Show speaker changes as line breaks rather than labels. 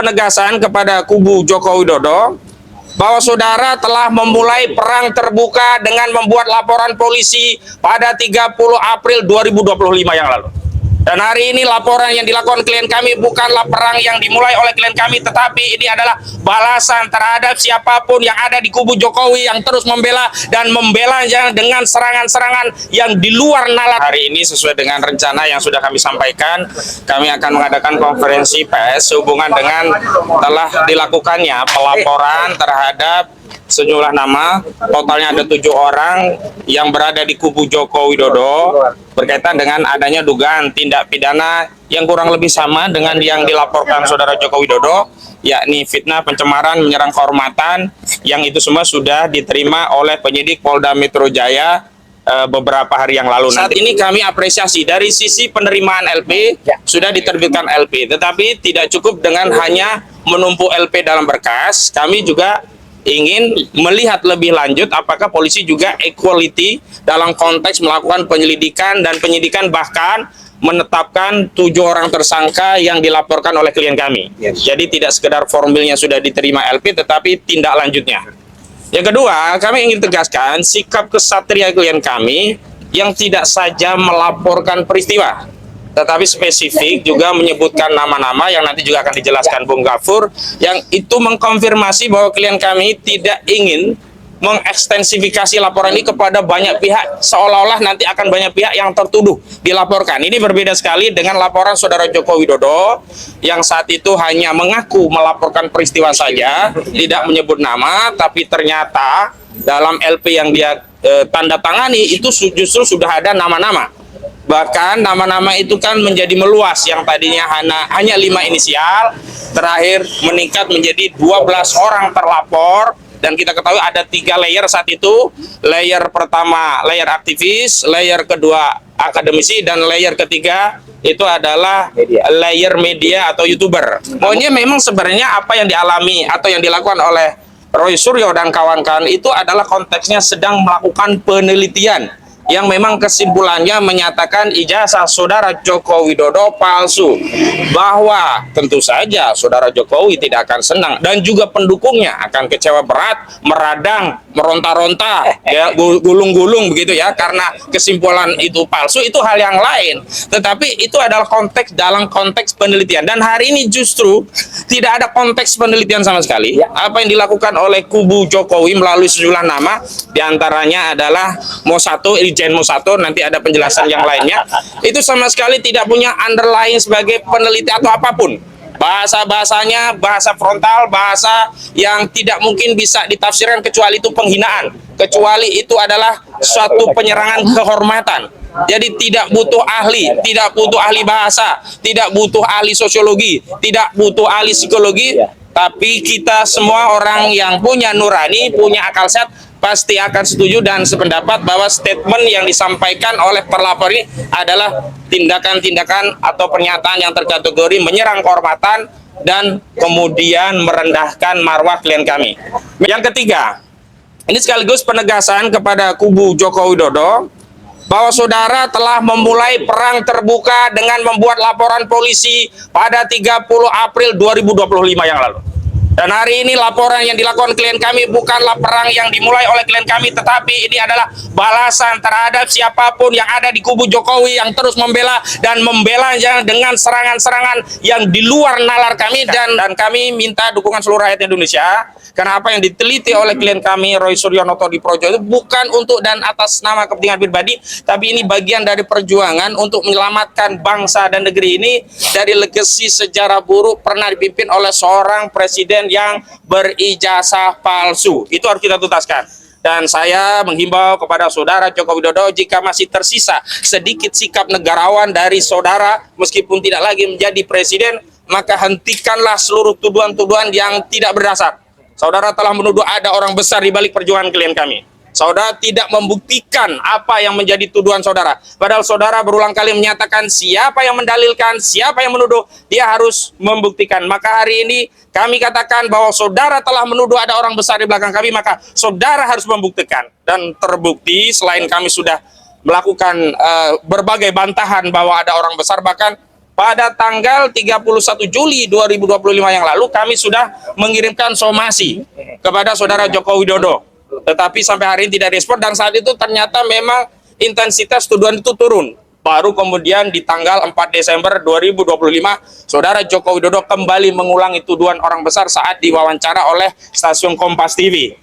penegasan kepada kubu Joko Widodo bahwa saudara telah memulai perang terbuka dengan membuat laporan polisi pada 30 April 2025 yang lalu. Dan hari ini laporan yang dilakukan klien kami bukanlah perang yang dimulai oleh klien kami, tetapi ini adalah balasan terhadap siapapun yang ada di kubu Jokowi yang terus membela dan membelanya dengan serangan-serangan yang di luar nalar. Hari ini sesuai dengan rencana yang sudah kami sampaikan, kami akan mengadakan konferensi pers sehubungan dengan telah dilakukannya pelaporan terhadap sejumlah nama, totalnya ada 7 orang yang berada di kubu Joko Widodo berkaitan dengan adanya dugaan tindak pidana yang kurang lebih sama dengan yang dilaporkan saudara Joko Widodo, yakni fitnah, pencemaran, menyerang kehormatan, yang itu semua sudah diterima oleh penyidik Polda Metro Jaya beberapa hari yang lalu. Saat ini kami apresiasi dari sisi penerimaan LP sudah diterbitkan LP, tetapi tidak cukup dengan hanya menumpuk LP dalam berkas. Kami juga ingin melihat lebih lanjut apakah polisi juga equality dalam konteks melakukan penyelidikan dan penyidikan, bahkan menetapkan 7 orang tersangka yang dilaporkan oleh klien kami. Jadi tidak sekedar formilnya sudah diterima LP, tetapi tindak lanjutnya. Yang kedua, kami ingin tegaskan sikap kesatria klien kami yang tidak saja melaporkan peristiwa, tetapi spesifik juga menyebutkan nama-nama yang nanti juga akan dijelaskan Bung Gafur, yang itu mengkonfirmasi bahwa klien kami tidak ingin mengekstensifikasi laporan ini kepada banyak pihak, seolah-olah nanti akan banyak pihak yang tertuduh dilaporkan. Ini berbeda sekali dengan laporan saudara Joko Widodo yang saat itu hanya mengaku melaporkan peristiwa saja, tidak menyebut nama, tapi ternyata dalam LP yang dia tanda tangani itu justru sudah ada nama-nama. Bahkan nama-nama itu kan menjadi meluas, yang tadinya hanya 5 inisial, terakhir meningkat menjadi 12 orang terlapor. Dan kita ketahui ada 3 layer saat itu. Layer pertama, layer aktivis, layer kedua akademisi, dan layer ketiga itu adalah layer media atau YouTuber. Pokoknya memang sebenarnya apa yang dialami atau yang dilakukan oleh Roy Suryo dan kawan-kawan itu adalah konteksnya sedang melakukan penelitian yang memang kesimpulannya menyatakan ijazah saudara Joko Widodo palsu, bahwa tentu saja saudara Jokowi tidak akan senang dan juga pendukungnya akan kecewa berat, meradang, meronta-ronta, ya, gulung-gulung begitu ya, karena kesimpulan itu palsu. Itu hal yang lain, tetapi itu adalah konteks dalam konteks penelitian, dan hari ini justru tidak ada konteks penelitian sama sekali. Apa yang dilakukan oleh kubu Jokowi melalui sejumlah nama, diantaranya adalah Mo1, Irjen Mo1, nanti ada penjelasan yang lainnya, itu sama sekali tidak punya underlying sebagai peneliti atau apapun. Bahasa-bahasanya bahasa frontal, bahasa yang tidak mungkin bisa ditafsirkan kecuali itu penghinaan, kecuali itu adalah suatu penyerangan kehormatan. Jadi tidak butuh ahli, tidak butuh ahli bahasa, tidak butuh ahli sosiologi, tidak butuh ahli psikologi, tapi kita semua orang yang punya nurani, punya akal sehat, pasti akan setuju dan sependapat bahwa statement yang disampaikan oleh terlapor ini adalah tindakan-tindakan atau pernyataan yang terkategori menyerang kehormatan dan kemudian merendahkan marwah klien kami. Yang ketiga, ini sekaligus penegasan kepada kubu Joko Widodo bahwa saudara telah memulai perang terbuka dengan membuat laporan polisi pada 30 April 2025 yang lalu. Dan hari ini laporan yang dilakukan klien kami bukanlah perang yang dimulai oleh klien kami, tetapi ini adalah balasan terhadap siapapun yang ada di kubu Jokowi yang terus membela dan membelanya dengan serangan-serangan yang di luar nalar kami, dan kami minta dukungan seluruh rakyat Indonesia, karena apa yang diteliti oleh klien kami Roy Suryo di Projo itu bukan untuk dan atas nama kepentingan pribadi, tapi ini bagian dari perjuangan untuk menyelamatkan bangsa dan negeri ini dari legasi sejarah buruk pernah dipimpin oleh seorang presiden yang berijazah palsu. Itu harus kita tuntaskan. Dan saya menghimbau kepada saudara Joko Widodo, jika masih tersisa sedikit sikap negarawan dari saudara, meskipun tidak lagi menjadi presiden, maka hentikanlah seluruh tuduhan-tuduhan yang tidak berdasar. Saudara telah menuduh ada orang besar di balik perjuangan klien kami. Saudara tidak membuktikan apa yang menjadi tuduhan saudara. Padahal saudara berulang kali menyatakan siapa yang mendalilkan, siapa yang menuduh, dia harus membuktikan. Maka hari ini kami katakan bahwa saudara telah menuduh ada orang besar di belakang kami, maka saudara harus membuktikan. Dan terbukti selain kami sudah melakukan berbagai bantahan bahwa ada orang besar, bahkan pada tanggal 31 Juli 2025 yang lalu kami sudah mengirimkan somasi kepada saudara Joko Widodo. Tetapi sampai hari ini tidak respon, dan saat itu ternyata memang intensitas tuduhan itu turun. Baru kemudian di tanggal 4 Desember 2025, saudara Joko Widodo kembali mengulangi tuduhan orang besar saat diwawancara oleh stasiun Kompas TV.